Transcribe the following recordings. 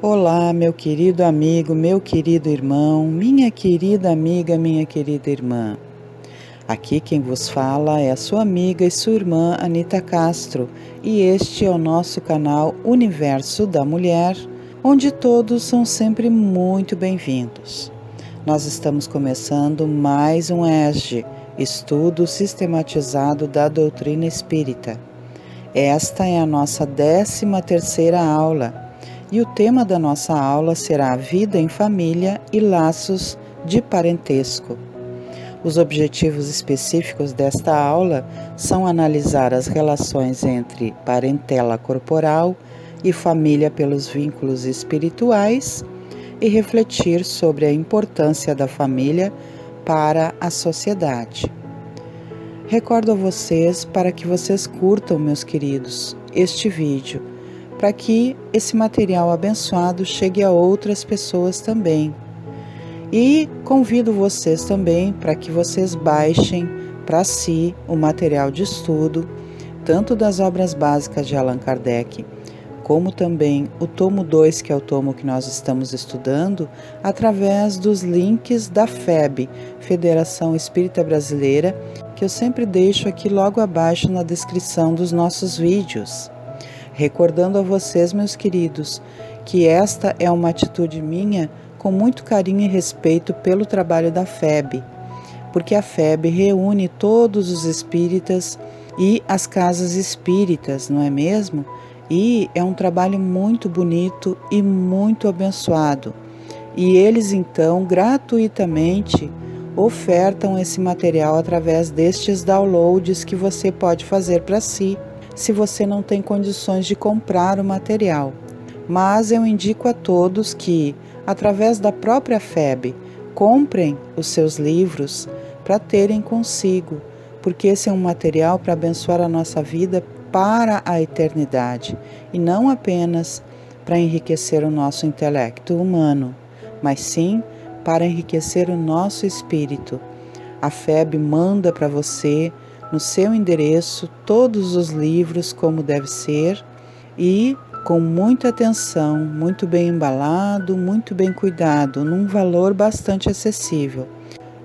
Olá, meu querido amigo, meu querido irmão, minha querida amiga, minha querida irmã. Aqui quem vos fala é a sua amiga e sua irmã Anita Castro, e este é o nosso canal Universo da Mulher, onde todos são sempre muito bem-vindos. Nós estamos começando mais um ESG, Estudo Sistematizado da Doutrina Espírita. Esta é a nossa 13ª aula. E o tema da nossa aula será a vida em família e laços de parentesco. Os objetivos específicos desta aula são analisar as relações entre parentela corporal e família pelos vínculos espirituais e refletir sobre a importância da família para a sociedade. Recordo a vocês para que vocês curtam, meus queridos, este vídeo, para que esse material abençoado chegue a outras pessoas também. E convido vocês também para que vocês baixem para si o material de estudo, tanto das obras básicas de Allan Kardec, como também o tomo 2, que é o tomo que nós estamos estudando, através dos links da FEB, Federação Espírita Brasileira, que eu sempre deixo aqui logo abaixo na descrição dos nossos vídeos. Recordando a vocês, meus queridos, que esta é uma atitude minha com muito carinho e respeito pelo trabalho da FEB, porque a FEB reúne todos os espíritas e as casas espíritas, não é mesmo? E é um trabalho muito bonito e muito abençoado. E eles, então, gratuitamente ofertam esse material através destes downloads que você pode fazer para si, se você não tem condições de comprar o material. Mas eu indico a todos que, através da própria FEB, comprem os seus livros para terem consigo, porque esse é um material para abençoar a nossa vida para a eternidade, e não apenas para enriquecer o nosso intelecto humano, mas sim para enriquecer o nosso espírito. A FEB manda para você, no seu endereço, todos os livros como deve ser e com muita atenção, muito bem embalado, muito bem cuidado, num valor bastante acessível.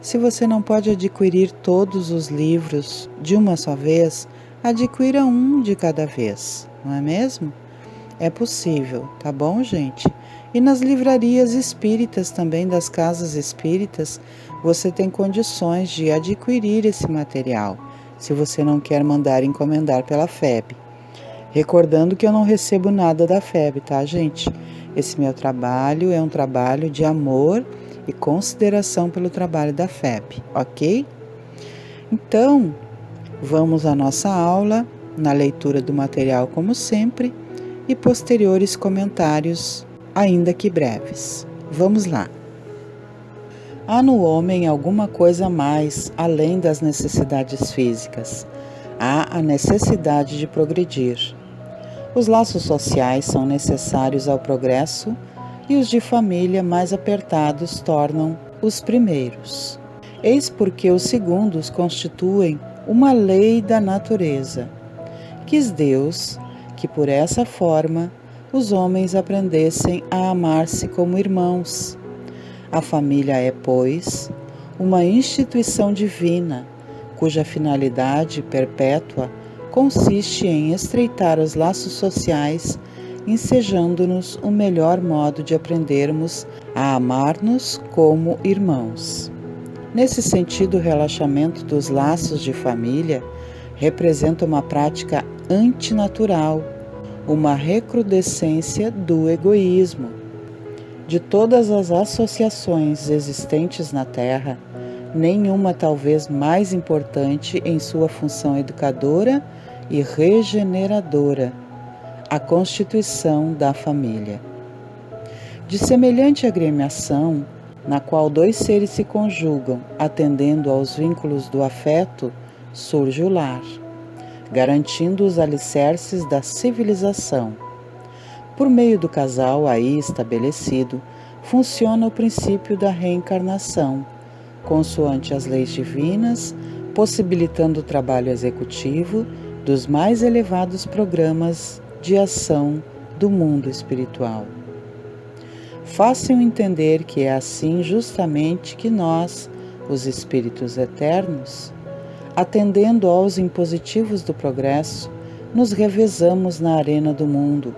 Se você não pode adquirir todos os livros de uma só vez, adquira um de cada vez, não é mesmo? É possível, tá bom, gente? E nas livrarias espíritas também, das casas espíritas, você tem condições de adquirir esse material, se você não quer mandar encomendar pela FEB. Recordando que eu não recebo nada da FEB, tá, gente? Esse meu trabalho é um trabalho de amor e consideração pelo trabalho da FEB, ok? Então, vamos à nossa aula, na leitura do material como sempre, e posteriores comentários, ainda que breves. Vamos lá. Há no homem alguma coisa a mais, além das necessidades físicas. Há a necessidade de progredir. Os laços sociais são necessários ao progresso e os de família mais apertados tornam os primeiros. Eis porque os segundos constituem uma lei da natureza. Quis Deus que por essa forma os homens aprendessem a amar-se como irmãos. A família é, pois, uma instituição divina, cuja finalidade perpétua consiste em estreitar os laços sociais, ensejando-nos o melhor modo de aprendermos a amar-nos como irmãos. Nesse sentido, o relaxamento dos laços de família representa uma prática antinatural, uma recrudescência do egoísmo. De todas as associações existentes na Terra, nenhuma talvez mais importante em sua função educadora e regeneradora, a constituição da família. De semelhante agremiação, na qual dois seres se conjugam, atendendo aos vínculos do afeto, surge o lar, garantindo os alicerces da civilização. Por meio do casal aí estabelecido, funciona o princípio da reencarnação, consoante as leis divinas, possibilitando o trabalho executivo dos mais elevados programas de ação do mundo espiritual. Façam entender que é assim justamente que nós, os espíritos eternos, atendendo aos impositivos do progresso, nos revezamos na arena do mundo,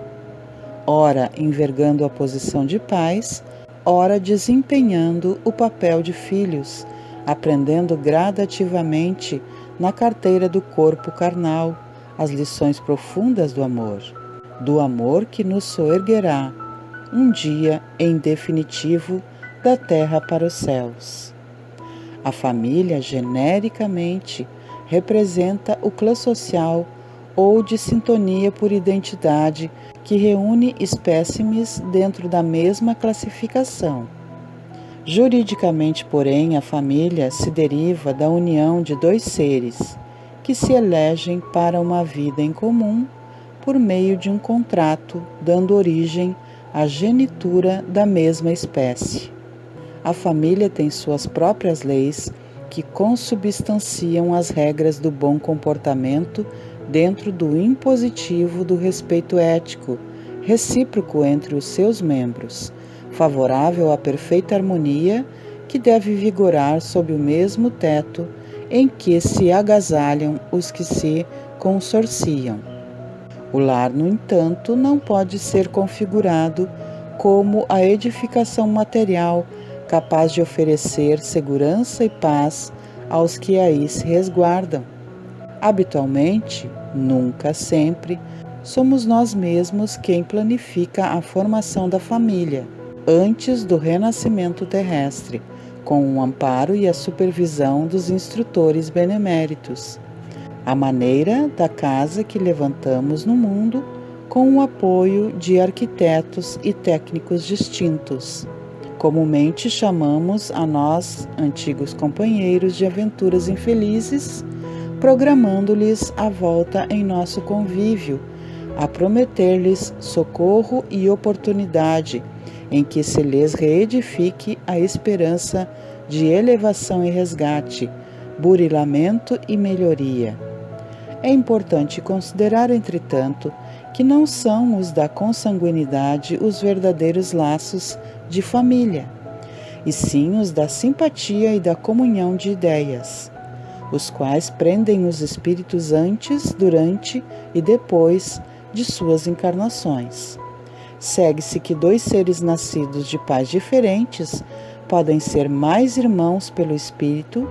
ora envergando a posição de pais, ora desempenhando o papel de filhos, aprendendo gradativamente na carteira do corpo carnal as lições profundas do amor que nos soerguerá um dia em definitivo da terra para os céus. A família, genericamente, representa o clã social ou de sintonia por identidade que reúne espécimes dentro da mesma classificação. Juridicamente, porém, a família se deriva da união de dois seres que se elegem para uma vida em comum por meio de um contrato, dando origem à genitura da mesma espécie. A família tem suas próprias leis que consubstanciam as regras do bom comportamento dentro do impositivo do respeito ético, recíproco entre os seus membros, favorável à perfeita harmonia que deve vigorar sob o mesmo teto em que se agasalham os que se consorciam. O lar, no entanto, não pode ser configurado como a edificação material capaz de oferecer segurança e paz aos que aí se resguardam. Habitualmente, nunca sempre, somos nós mesmos quem planifica a formação da família, antes do renascimento terrestre, com o amparo e a supervisão dos instrutores beneméritos. A maneira da casa que levantamos no mundo, com o apoio de arquitetos e técnicos distintos. Comumente chamamos a nós, antigos companheiros de aventuras infelizes, programando-lhes a volta em nosso convívio, a prometer-lhes socorro e oportunidade, em que se lhes reedifique a esperança de elevação e resgate, burilamento e melhoria. É importante considerar, entretanto, que não são os da consanguinidade os verdadeiros laços de família, e sim os da simpatia e da comunhão de ideias, os quais prendem os espíritos antes, durante e depois de suas encarnações. Segue-se que dois seres nascidos de pais diferentes podem ser mais irmãos pelo espírito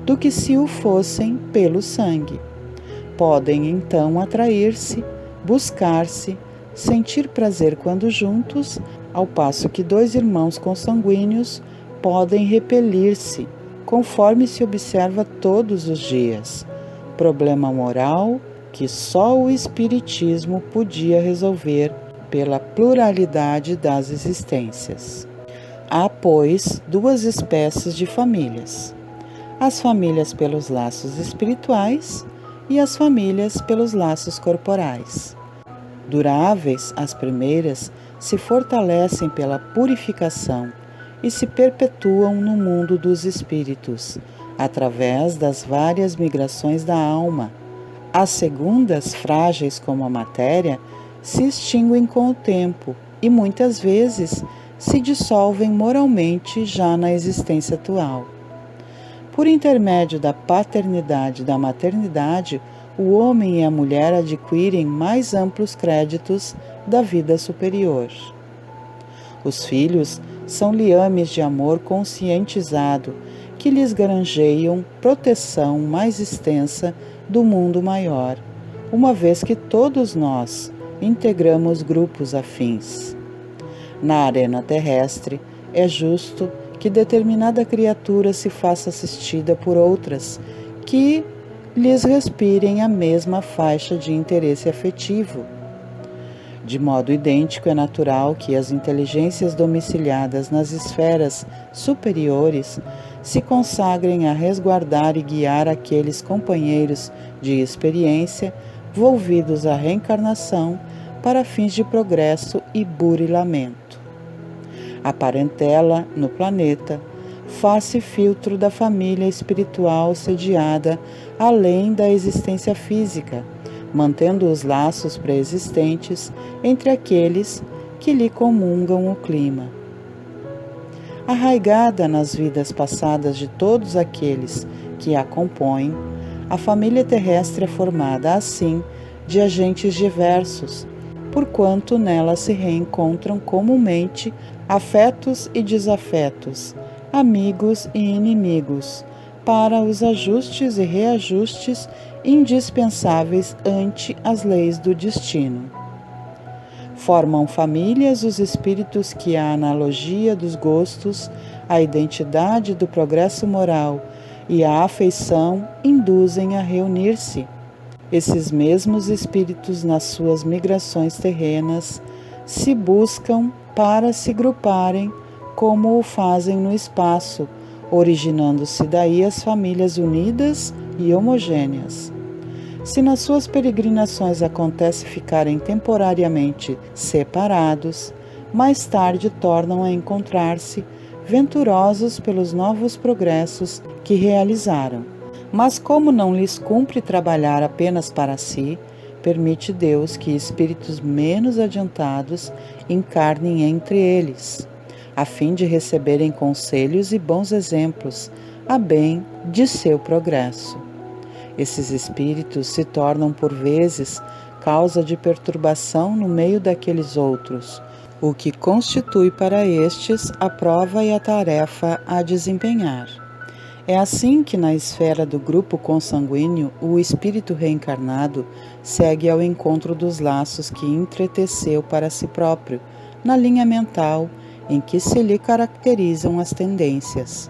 do que se o fossem pelo sangue. Podem então atrair-se, buscar-se, sentir prazer quando juntos, ao passo que dois irmãos consanguíneos podem repelir-se, conforme se observa todos os dias. Problema moral que só o Espiritismo podia resolver pela pluralidade das existências. Há, pois, duas espécies de famílias: as famílias pelos laços espirituais e as famílias pelos laços corporais. Duráveis, as primeiras se fortalecem pela purificação e se perpetuam no mundo dos espíritos, através das várias migrações da alma. As segundas, frágeis como a matéria, se extinguem com o tempo e muitas vezes se dissolvem moralmente já na existência atual. Por intermédio da paternidade e da maternidade, o homem e a mulher adquirem mais amplos créditos da vida superior. Os filhos são liames de amor conscientizado que lhes granjeiam proteção mais extensa do mundo maior, uma vez que todos nós integramos grupos afins. Na arena terrestre, é justo que determinada criatura se faça assistida por outras que lhes respirem a mesma faixa de interesse afetivo. De modo idêntico, é natural que as inteligências domiciliadas nas esferas superiores se consagrem a resguardar e guiar aqueles companheiros de experiência volvidos à reencarnação para fins de progresso e burilamento. A parentela no planeta faz-se filtro da família espiritual sediada além da existência física, mantendo os laços pré-existentes entre aqueles que lhe comungam o clima. Arraigada nas vidas passadas de todos aqueles que a compõem, a família terrestre é formada, assim, de agentes diversos, porquanto nela se reencontram comumente afetos e desafetos, amigos e inimigos, para os ajustes e reajustes indispensáveis ante as leis do destino. Formam famílias os espíritos que a analogia dos gostos, a identidade do progresso moral e a afeição induzem a reunir-se. Esses mesmos espíritos, nas suas migrações terrenas, se buscam para se gruparem como o fazem no espaço, originando-se daí as famílias unidas e homogêneas. Se nas suas peregrinações acontece ficarem temporariamente separados, mais tarde tornam a encontrar-se, venturosos pelos novos progressos que realizaram. Mas como não lhes cumpre trabalhar apenas para si, permite Deus que espíritos menos adiantados encarnem entre eles, a fim de receberem conselhos e bons exemplos, a bem de seu progresso. Esses espíritos se tornam, por vezes, causa de perturbação no meio daqueles outros, o que constitui para estes a prova e a tarefa a desempenhar. É assim que, na esfera do grupo consanguíneo, o espírito reencarnado segue ao encontro dos laços que entreteceu para si próprio, na linha mental em que se lhe caracterizam as tendências.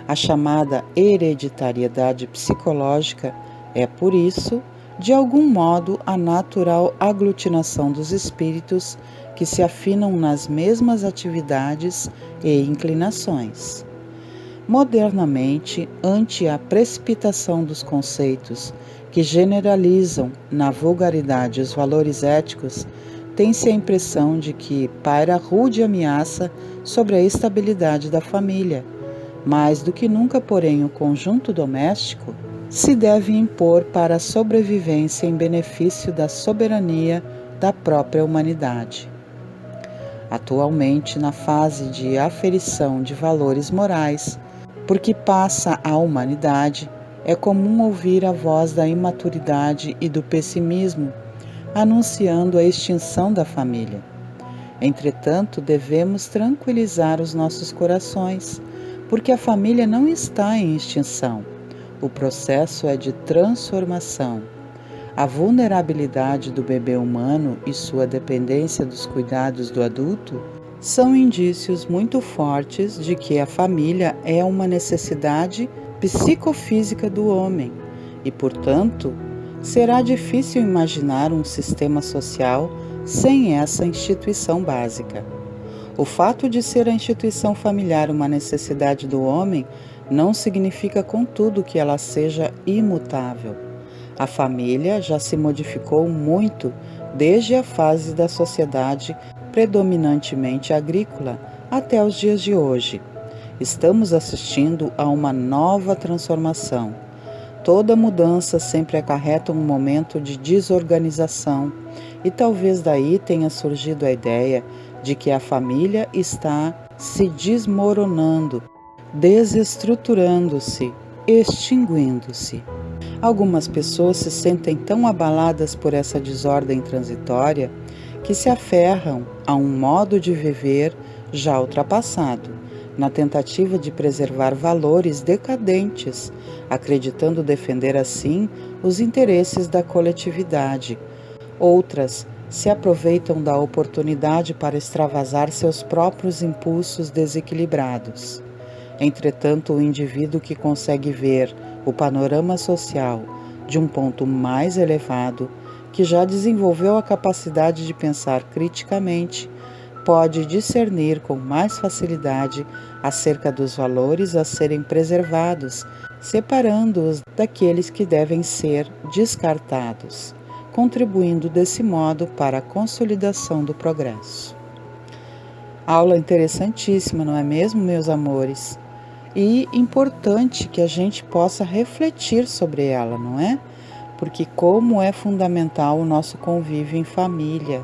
A chamada hereditariedade psicológica é, por isso, de algum modo, a natural aglutinação dos espíritos que se afinam nas mesmas atividades e inclinações. Modernamente, ante a precipitação dos conceitos que generalizam na vulgaridade os valores éticos, tem-se a impressão de que paira rude ameaça sobre a estabilidade da família. Mais do que nunca, porém, o conjunto doméstico se deve impor para a sobrevivência em benefício da soberania da própria humanidade. Atualmente, na fase de aferição de valores morais, por que passa a humanidade, é comum ouvir a voz da imaturidade e do pessimismo, anunciando a extinção da família. Entretanto, devemos tranquilizar os nossos corações, porque a família não está em extinção. O processo é de transformação. A vulnerabilidade do bebê humano e sua dependência dos cuidados do adulto são indícios muito fortes de que a família é uma necessidade psicofísica do homem e, portanto, será difícil imaginar um sistema social sem essa instituição básica. O fato de ser a instituição familiar uma necessidade do homem não significa, contudo, que ela seja imutável. A família já se modificou muito desde a fase da sociedade predominantemente agrícola até os dias de hoje. Estamos assistindo a uma nova transformação. Toda mudança sempre acarreta um momento de desorganização, e talvez daí tenha surgido a ideia de que a família está se desmoronando, desestruturando-se, extinguindo-se. Algumas pessoas se sentem tão abaladas por essa desordem transitória que se aferram a um modo de viver já ultrapassado, na tentativa de preservar valores decadentes, acreditando defender assim os interesses da coletividade. Outras se aproveitam da oportunidade para extravasar seus próprios impulsos desequilibrados. Entretanto, o indivíduo que consegue ver o panorama social de um ponto mais elevado, que já desenvolveu a capacidade de pensar criticamente, pode discernir com mais facilidade acerca dos valores a serem preservados, separando-os daqueles que devem ser descartados, contribuindo desse modo para a consolidação do progresso. Aula interessantíssima, não é mesmo, meus amores? E importante que a gente possa refletir sobre ela, não é? Porque como é fundamental o nosso convívio em família.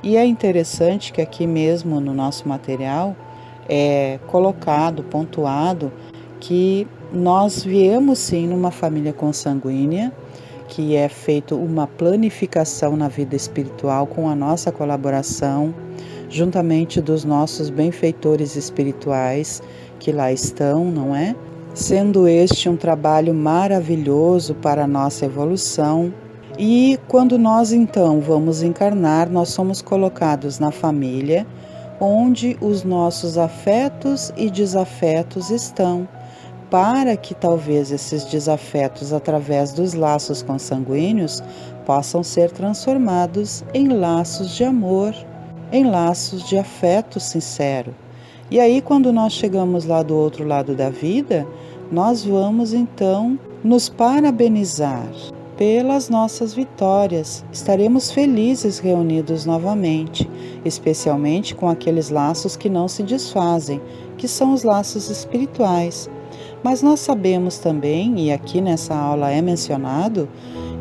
E é interessante que aqui mesmo no nosso material é colocado, pontuado, que nós viemos sim numa família consanguínea, que é feito uma planificação na vida espiritual com a nossa colaboração, juntamente dos nossos benfeitores espirituais que lá estão, não é? Sendo este um trabalho maravilhoso para a nossa evolução. E quando nós então vamos encarnar, nós somos colocados na família, onde os nossos afetos e desafetos estão, para que talvez esses desafetos, através dos laços consanguíneos, possam ser transformados em laços de amor, em laços de afeto sincero. E aí, quando nós chegamos lá do outro lado da vida, nós vamos então nos parabenizar pelas nossas vitórias. Estaremos felizes reunidos novamente, especialmente com aqueles laços que não se desfazem, que são os laços espirituais. Mas nós sabemos também, e aqui nessa aula é mencionado,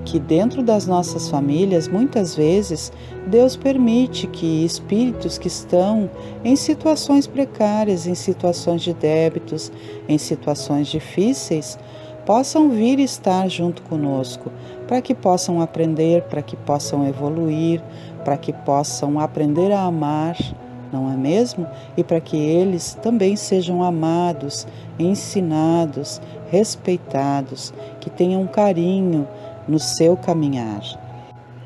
que dentro das nossas famílias, muitas vezes, Deus permite que espíritos que estão em situações precárias, em situações de débitos, em situações difíceis, possam vir estar junto conosco, para que possam aprender, para que possam evoluir, para que possam aprender a amar, não é mesmo? E para que eles também sejam amados, ensinados, respeitados, que tenham carinho no seu caminhar.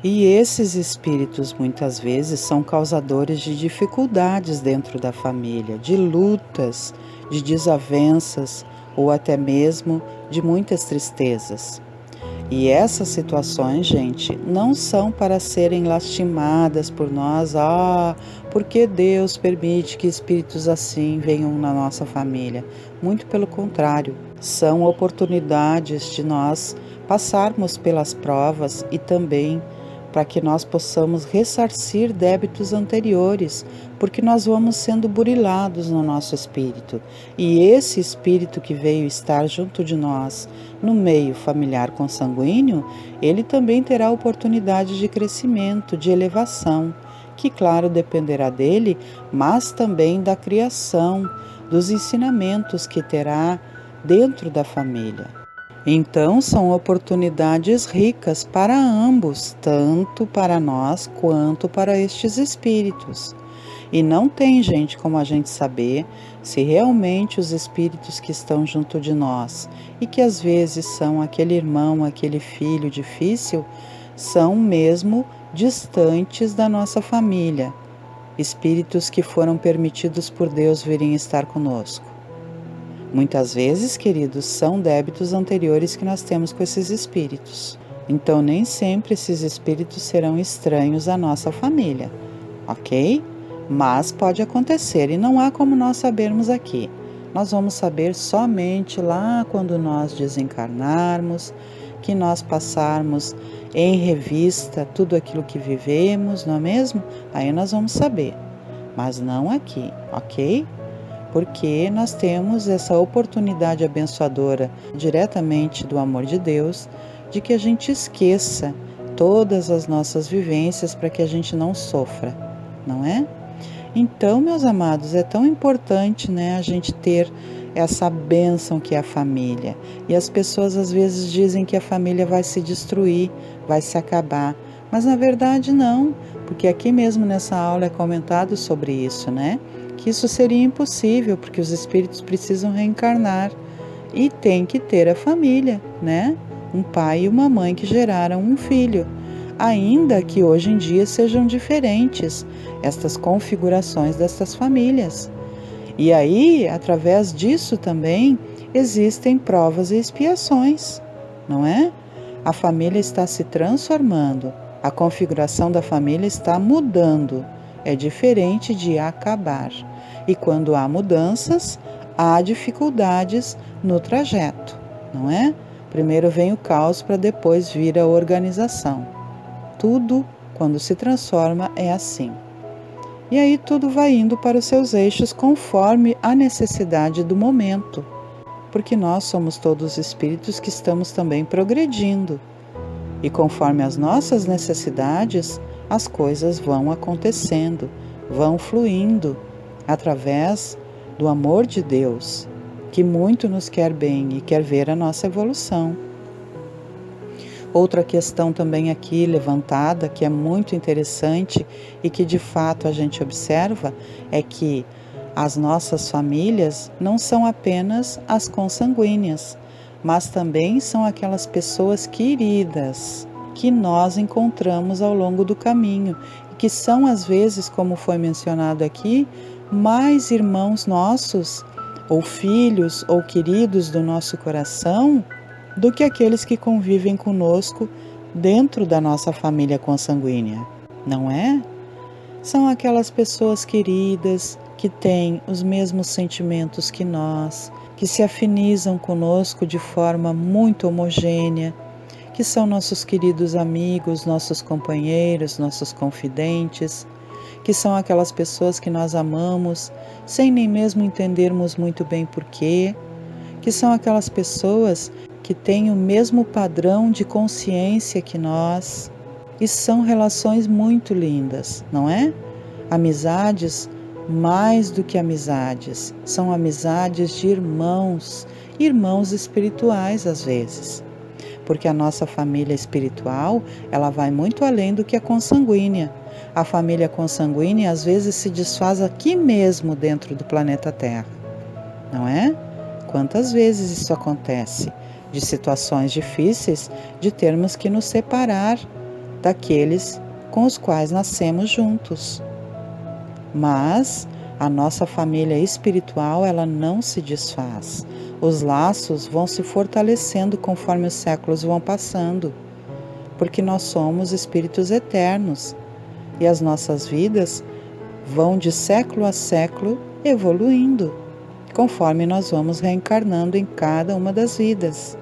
E esses espíritos muitas vezes são causadores de dificuldades dentro da família, de lutas, de desavenças ou até mesmo de muitas tristezas. E essas situações, gente, não são para serem lastimadas por nós, porque Deus permite que espíritos assim venham na nossa família. Muito pelo contrário, são oportunidades de nós passarmos pelas provas e também para que nós possamos ressarcir débitos anteriores, porque nós vamos sendo burilados no nosso espírito. E esse espírito que veio estar junto de nós, no meio familiar consanguíneo, ele também terá oportunidade de crescimento, de elevação, que claro dependerá dele, mas também da criação, dos ensinamentos que terá dentro da família. Então, são oportunidades ricas para ambos, tanto para nós quanto para estes espíritos. E não tem, gente, como a gente saber se realmente os espíritos que estão junto de nós e que às vezes são aquele irmão, aquele filho difícil, são mesmo distantes da nossa família, espíritos que foram permitidos por Deus virem estar conosco. Muitas vezes, queridos, são débitos anteriores que nós temos com esses espíritos. Então, nem sempre esses espíritos serão estranhos à nossa família, ok? Mas pode acontecer e não há como nós sabermos aqui. Nós vamos saber somente lá quando nós desencarnarmos, que nós passarmos em revista tudo aquilo que vivemos, não é mesmo? Aí nós vamos saber, mas não aqui, ok? Porque nós temos essa oportunidade abençoadora diretamente do amor de Deus, de que a gente esqueça todas as nossas vivências para que a gente não sofra, não é? Então, meus amados, é tão importante, né, a gente ter essa bênção que é a família. E as pessoas às vezes dizem que a família vai se destruir, vai se acabar, mas na verdade não, porque aqui mesmo nessa aula é comentado sobre isso, né? Que isso seria impossível, porque os espíritos precisam reencarnar e tem que ter a família, né? Um pai e uma mãe que geraram um filho, ainda que hoje em dia sejam diferentes estas configurações destas famílias. E aí, através disso também, existem provas e expiações, não é? A família está se transformando, a configuração da família está mudando, é diferente de acabar. E quando há mudanças, há dificuldades no trajeto, não é? Primeiro vem o caos para depois vir a organização. Tudo, quando se transforma, é assim. E aí tudo vai indo para os seus eixos conforme a necessidade do momento, porque nós somos todos espíritos que estamos também progredindo. E conforme as nossas necessidades, as coisas vão acontecendo, vão fluindo através do amor de Deus, que muito nos quer bem e quer ver a nossa evolução. Outra questão também aqui levantada, que é muito interessante e que de fato a gente observa, é que as nossas famílias não são apenas as consanguíneas, mas também são aquelas pessoas queridas que nós encontramos ao longo do caminho e que são, às vezes, como foi mencionado aqui, mais irmãos nossos, ou filhos, ou queridos do nosso coração, do que aqueles que convivem conosco dentro da nossa família consanguínea, não é? São aquelas pessoas queridas que têm os mesmos sentimentos que nós, que se afinizam conosco de forma muito homogênea, que são nossos queridos amigos, nossos companheiros, nossos confidentes, que são aquelas pessoas que nós amamos sem nem mesmo entendermos muito bem porquê, que são aquelas pessoas que têm o mesmo padrão de consciência que nós, e são relações muito lindas, não é? Amizades, mais do que amizades, são amizades de irmãos, irmãos espirituais às vezes, porque a nossa família espiritual, ela vai muito além do que a consanguínea. A família consanguínea às vezes se desfaz aqui mesmo dentro do planeta Terra, não é? Quantas vezes isso acontece? De situações difíceis, de termos que nos separar daqueles com os quais nascemos juntos. Mas a nossa família espiritual, ela não se desfaz. Os laços vão se fortalecendo conforme os séculos vão passando, porque nós somos espíritos eternos e as nossas vidas vão de século a século evoluindo, conforme nós vamos reencarnando em cada uma das vidas.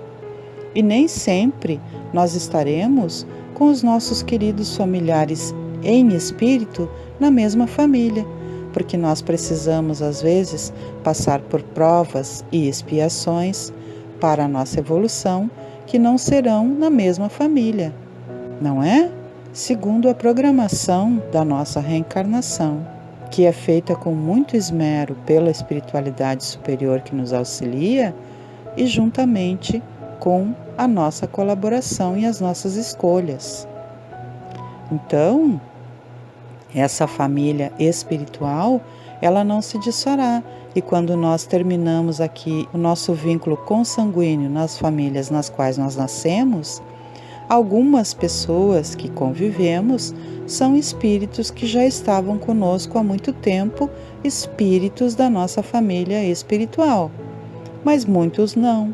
E nem sempre nós estaremos com os nossos queridos familiares em espírito na mesma família, porque nós precisamos, às vezes, passar por provas e expiações para a nossa evolução, que não serão na mesma família, não é? Segundo a programação da nossa reencarnação, que é feita com muito esmero pela espiritualidade superior que nos auxilia e juntamente com a nossa colaboração e as nossas escolhas. Então, essa família espiritual, ela não se desfará. E quando nós terminamos aqui o nosso vínculo consanguíneo nas famílias nas quais nós nascemos, algumas pessoas que convivemos são espíritos que já estavam conosco há muito tempo, espíritos da nossa família espiritual, mas muitos não.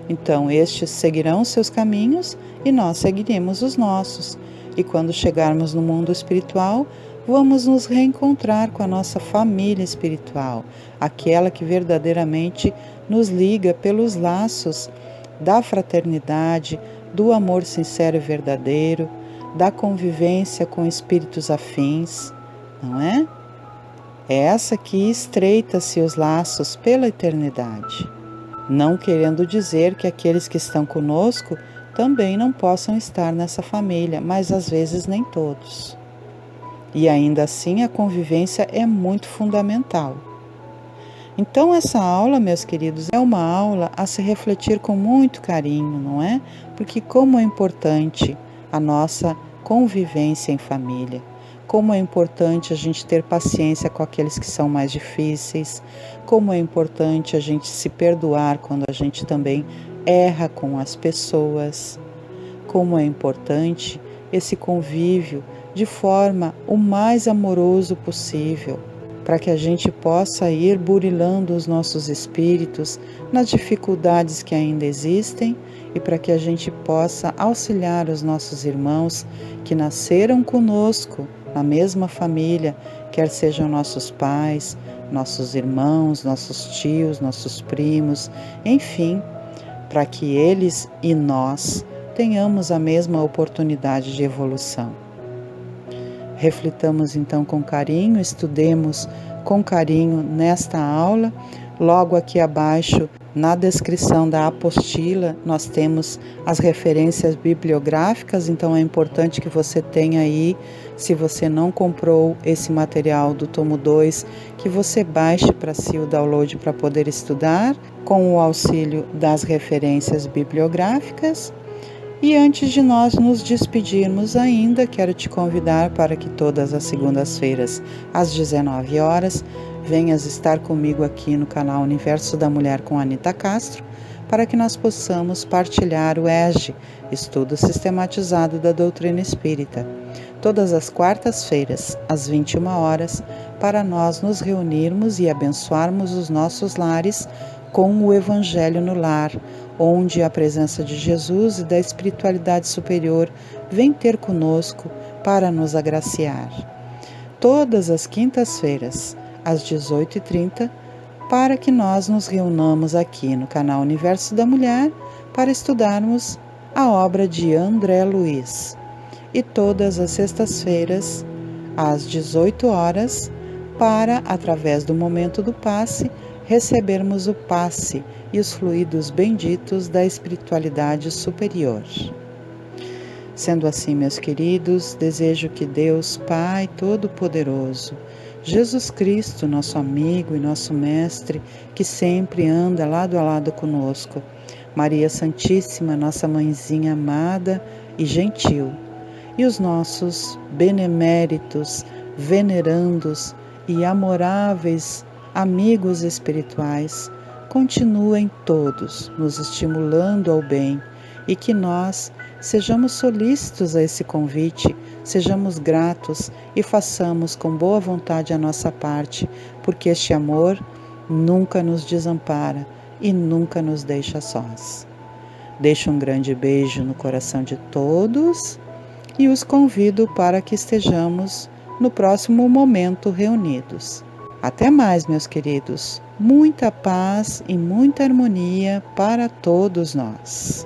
Então, estes seguirão seus caminhos e nós seguiremos os nossos. E quando chegarmos no mundo espiritual, vamos nos reencontrar com a nossa família espiritual, aquela que verdadeiramente nos liga pelos laços da fraternidade, do amor sincero e verdadeiro, da convivência com espíritos afins, não é? É essa que estreita-se os laços pela eternidade, não querendo dizer que aqueles que estão conosco também não possam estar nessa família, mas às vezes nem todos. E ainda assim a convivência é muito fundamental. Então essa aula, meus queridos, é uma aula a se refletir com muito carinho, não é? Porque como é importante a nossa convivência em família, como é importante a gente ter paciência com aqueles que são mais difíceis, como é importante a gente se perdoar quando a gente também erra com as pessoas, como é importante esse convívio de forma o mais amoroso possível, para que a gente possa ir burilando os nossos espíritos nas dificuldades que ainda existem e para que a gente possa auxiliar os nossos irmãos que nasceram conosco na mesma família, quer sejam nossos pais, nossos irmãos, nossos tios, nossos primos, enfim, para que eles e nós tenhamos a mesma oportunidade de evolução. Reflitamos então com carinho, estudemos com carinho nesta aula, Logo aqui abaixo, na descrição da apostila, nós temos as referências bibliográficas, então é importante que você tenha aí, se você não comprou esse material do tomo 2, que você baixe para si o download para poder estudar, com o auxílio das referências bibliográficas. E antes de nós nos despedirmos ainda, quero te convidar para que todas as segundas-feiras, às 19 horas, venhas estar comigo aqui no canal Universo da Mulher com Anita Castro, para que nós possamos partilhar o ESG, Estudo Sistematizado da Doutrina Espírita, todas as quartas-feiras, às 21 horas, para nós nos reunirmos e abençoarmos os nossos lares com o Evangelho no lar, onde a presença de Jesus e da espiritualidade superior vem ter conosco para nos agraciar. Todas as quintas-feiras, às 18h30, para que nós nos reunamos aqui no canal Universo da Mulher para estudarmos a obra de André Luiz. E todas as sextas-feiras, às 18 horas, para, através do momento do passe, recebermos o passe e os fluidos benditos da espiritualidade superior. Sendo assim, meus queridos, desejo que Deus, Pai Todo-Poderoso, Jesus Cristo, nosso amigo e nosso mestre, que sempre anda lado a lado conosco, Maria Santíssima, nossa mãezinha amada e gentil, e os nossos beneméritos, venerandos e amoráveis amigos espirituais, continuem todos nos estimulando ao bem e que nós sejamos solícitos a esse convite, sejamos gratos e façamos com boa vontade a nossa parte, porque este amor nunca nos desampara e nunca nos deixa sós. Deixo um grande beijo no coração de todos e os convido para que estejamos no próximo momento reunidos. Até mais, meus queridos. Muita paz e muita harmonia para todos nós.